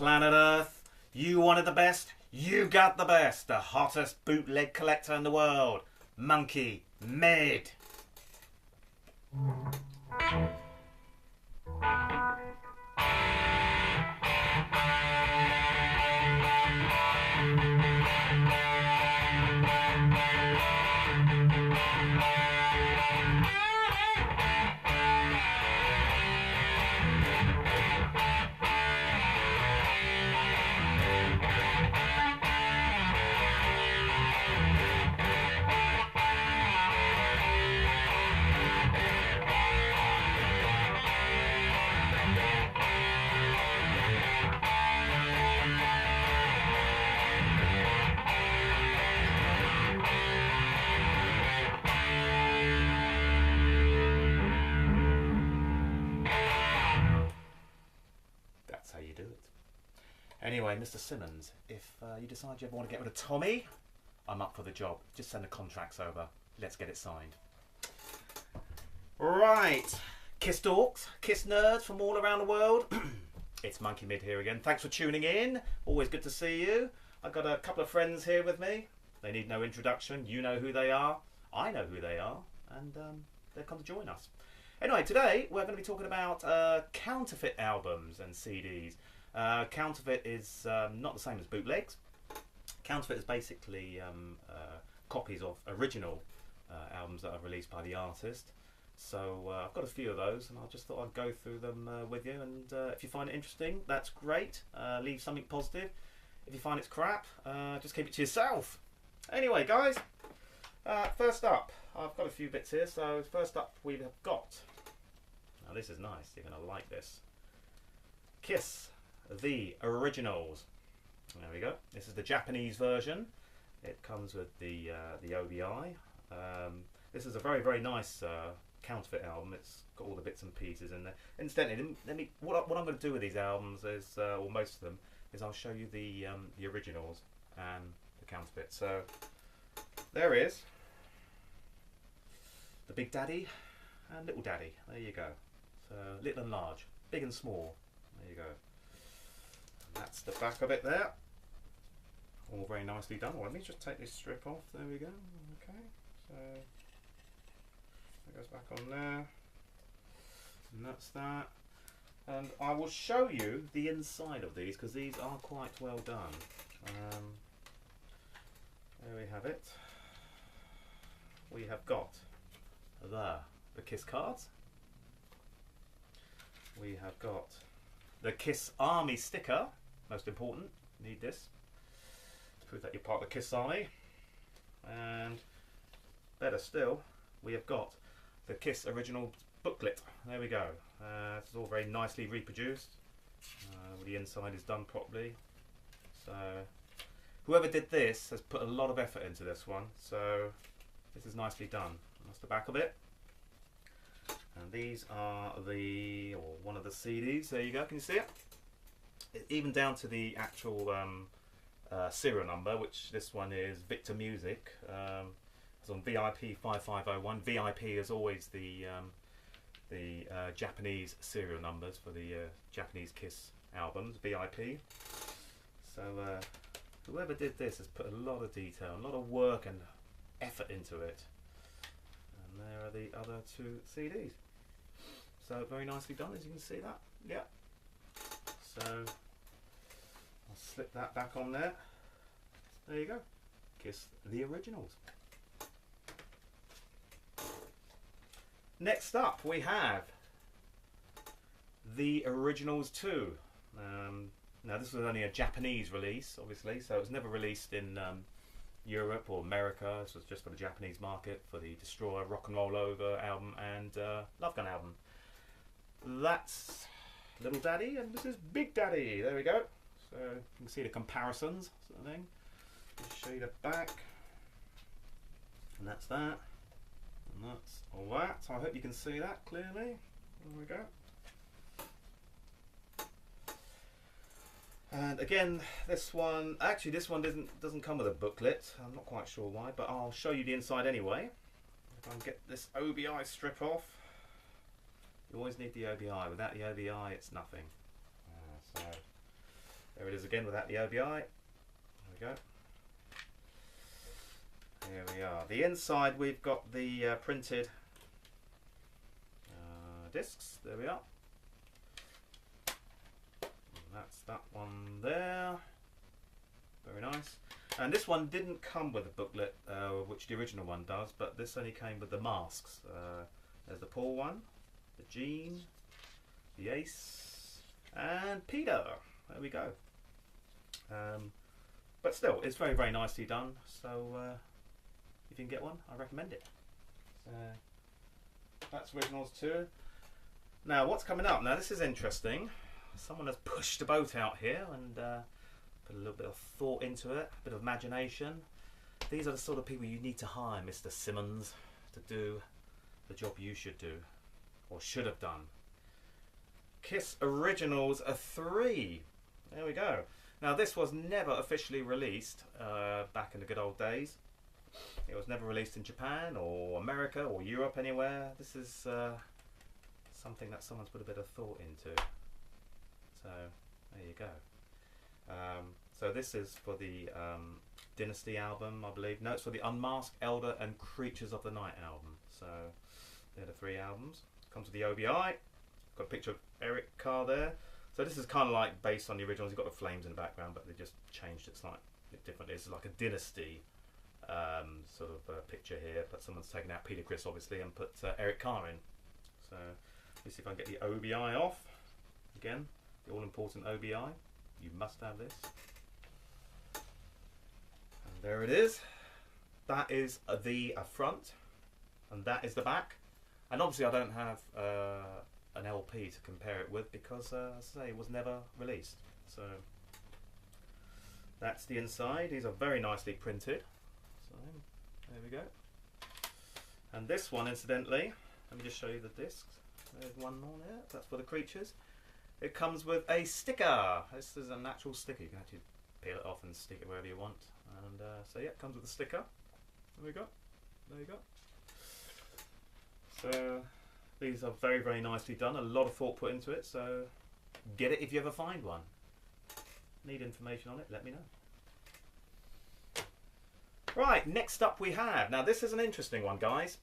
planet Earth. You wanted the best, you got the best. The hottest bootleg collector in the world. Monkey Mid. That's how you do it. Anyway, Mr. Simmons, if you decide you ever want to get rid of Tommy, I'm up for the job. Just send the contracts over. Let's get it signed. Right. Kiss dorks, Kiss nerds from all around the world. It's Monkey Mid here again. Thanks for tuning in. Always good to see you. I've got a couple of friends here with me. They need no introduction. You know who they are. I know who they are. And they've come to join us. Anyway, today we're going to be talking about counterfeit albums and CDs. Counterfeit is not the same as bootlegs. Counterfeit is basically copies of original albums that are released by the artist. So I've got a few of those, and I just thought I'd go through them with you. And if you find it interesting, that's great. Leave something positive. If you find it's crap, just keep it to yourself. Anyway, guys, first up, I've got a few bits here. So first up, we have got. Now this is nice. You're going to like this. Kiss, the Originals. There we go. This is the Japanese version. It comes with the OBI. This is a very, very nice counterfeit album. It's got all the bits and pieces in there. Incidentally, what I'm going to do with these albums is, or most of them, is I'll show you the originals and the counterfeit. So there is the Big Daddy and Little Daddy. There you go. So little and large, big and small. There you go. And that's the back of it there. All very nicely done. Well, let me just take this strip off. There we go. Okay. So that goes back on there. And that's that. And I will show you the inside of these because these are quite well done. There we have it. We have got the Kiss cards. We have got the Kiss Army sticker. Most important. Need this to prove that you're part of the Kiss Army. And better still, we have got the Kiss original booklet. There we go. This is all very nicely reproduced. The inside is done properly. So whoever did this has put a lot of effort into this one. So this is nicely done. That's the back of it. And these are one of the CDs. There you go. Can you see it? Even down to the actual serial number, which this one is Victor Music. It's on VIP 5501. VIP is always the Japanese serial numbers for the Japanese Kiss albums. VIP. So whoever did this has put a lot of detail, a lot of work and effort into it. And there are the other two CDs. So very nicely done, as you can see that. Yeah. So I'll slip that back on there. There you go. Kiss the Originals. Next up we have the Originals 2. Now this was only a Japanese release, obviously, so it was never released in Europe or America. This was just for the Japanese market, for the Destroyer Rock and Roll Over album and Love Gun album. That's Little Daddy and this is Big Daddy. There we go. So you can see the comparisons, sort of thing. I'll show you the back. And that's that. And that's all that. So I hope you can see that clearly. There we go. And again, this one doesn't come with a booklet. I'm not quite sure why, but I'll show you the inside anyway. If I can get this OBI strip off. You always need the OBI. Without the OBI, it's nothing. So There it is again without the OBI. There we go. Here we are. The inside we've got the printed discs. There we are. And that's that one there. Very nice. And this one didn't come with a booklet, which the original one does, but this only came with the masks. There's the Paul one, the Gene, the Ace, and Peter. There we go. But still, it's very, very nicely done. So if you can get one, I recommend it. That's originals too. Now, what's coming up? Now, this is interesting. Someone has pushed the boat out here and put a little bit of thought into it, a bit of imagination. These are the sort of people you need to hire, Mr. Simmons, to do the job you should do, or should have done. Kiss Originals 3. There we go. Now, this was never officially released back in the good old days. It was never released in Japan or America or Europe anywhere. This is something that someone's put a bit of thought into. So there you go. So this is for the Dynasty album, I believe. No, it's for the Unmasked, Elder and Creatures of the Night album. So they're the 3 albums. Comes with the OBI. Got a picture of Eric Carr there. So this is kind of like based on the originals. You've got the flames in the background, but they just changed it slightly different. It's like a Dynasty sort of picture here, but someone's taken out Peter Criss obviously and put Eric Carr in. So let's see if I can get the OBI off. Again, the all-important OBI. You must have this. And there it is. That is the front, and that is the back. And obviously I don't have an LP to compare it with because, as I say, it was never released. So that's the inside. These are very nicely printed. So there we go. And this one, incidentally, let me just show you the discs. There's one on there. That's for the creatures. It comes with a sticker. This is an actual sticker. You can actually peel it off and stick it wherever you want. And so yeah, it comes with a sticker. There we go. There you go. So these are very, very nicely done. A lot of thought put into it. So get it if you ever find one. Need information on it? Let me know. Right, next up we have. Now this is an interesting one, guys.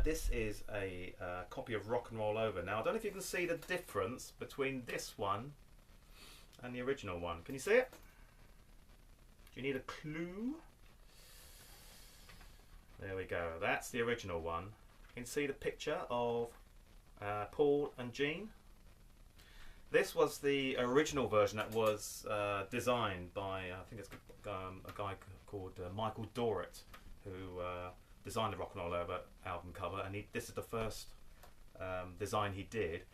This is a copy of Rock and Roll Over. Now I don't know if you can see the difference between this one and the original one. Can you see it? Do you need a clue? There we go. That's the original one. You can see the picture of Paul and Gene. This was the original version that was designed by, I think it's a guy called Michael Dorrit, who designed the Rock and Roll Over album cover, and this is the first design he did.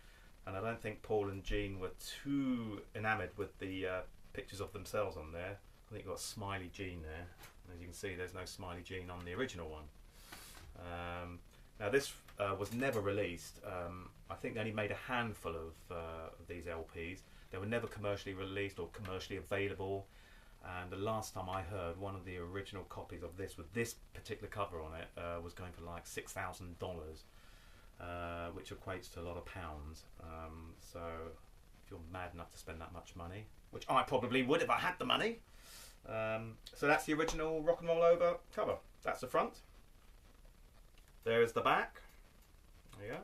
And I don't think Paul and Gene were too enamoured with the pictures of themselves on there. I think you've got Smiley Gene there. As you can see, there's no Smiley Gene on the original one. Now this was never released. I think they only made a handful of these LPs. They were never commercially released or commercially available. And the last time I heard, one of the original copies of this with this particular cover on it was going for like $6,000, which equates to a lot of pounds. So if you're mad enough to spend that much money, which I probably would if I had the money. So that's the original Rock and Roll Over cover. That's the front. There is the back. There you go.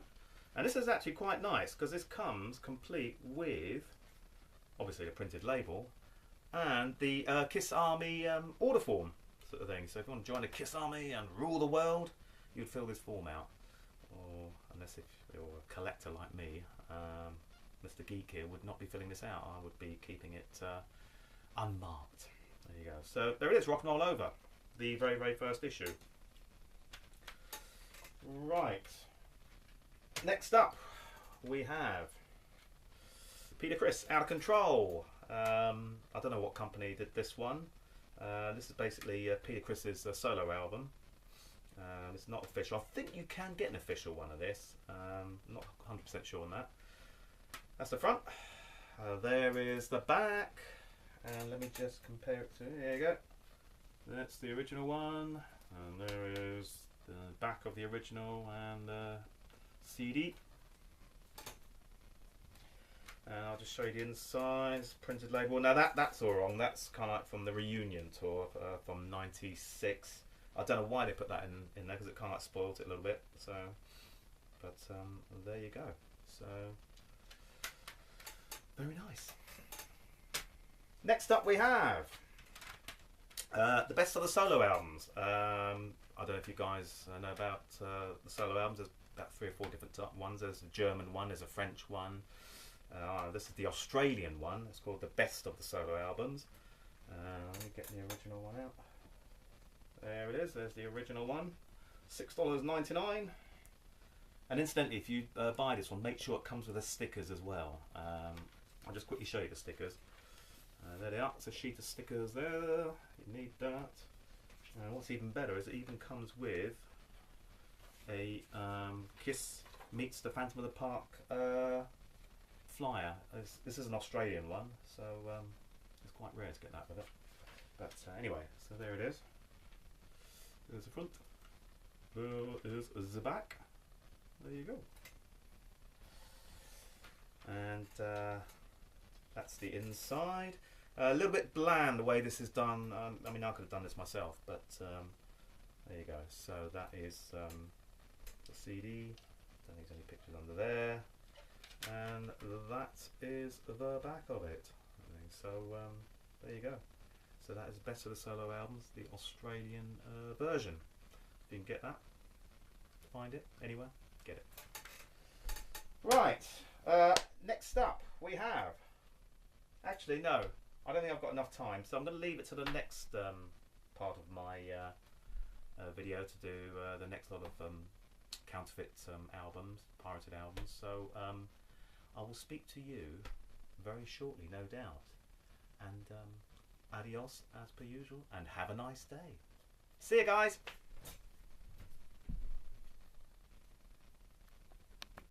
And this is actually quite nice because this comes complete with, obviously, a printed label and the Kiss Army order form sort of thing. So if you want to join the Kiss Army and rule the world, you'd fill this form out. Or unless if you're a collector like me, Mr. Geek here would not be filling this out. I would be keeping it unmarked. There you go. So there it is, Rock and Roll Over, the very, very first issue. Right. Next up, we have Peter Criss, Out of Control. I don't know what company did this one. This is basically Peter Criss's solo album. It's not official. I think you can get an official one of this. Not 100% sure on that. That's the front. There is the back. And let me just compare it to, there you go. That's the original one. And there is the back of the original and CD. And I'll just show you the inside. Printed label. Now that's all wrong. That's kind of like from the reunion tour from '96. I don't know why they put that in there, because it kind of like spoiled it a little bit. So, but there you go. So very nice. Next up we have the best of the solo albums. I don't know if you guys know about the solo albums. There's about 3 or 4 different ones. There's a German one, there's a French one. This is the Australian one. It's called the best of the solo albums. Let me get the original one out. There it is. There's the original one. $6.99. And incidentally, if you buy this one, make sure it comes with the stickers as well. I'll just quickly show you the stickers. There they are. It's a sheet of stickers there. You need that. And what's even better is it even comes with a Kiss Meets the Phantom of the Park flyer. This is an Australian one, so it's quite rare to get that with it. But anyway, so there it is. There's the front. There is the back. There you go. And that's the inside. A little bit bland the way this is done. I mean, I could have done this myself, but there you go. So that is the CD. Don't think there's any pictures under there. And that is the back of it. So there you go. So that is best of the solo albums, the Australian version. If you can get that, find it anywhere, get it. Right. Next up we have. Actually, no. I don't think I've got enough time, so I'm going to leave it to the next part of my video to do the next lot of counterfeit albums, pirated albums. So I will speak to you very shortly, no doubt. And adios as per usual, and have a nice day. See you guys.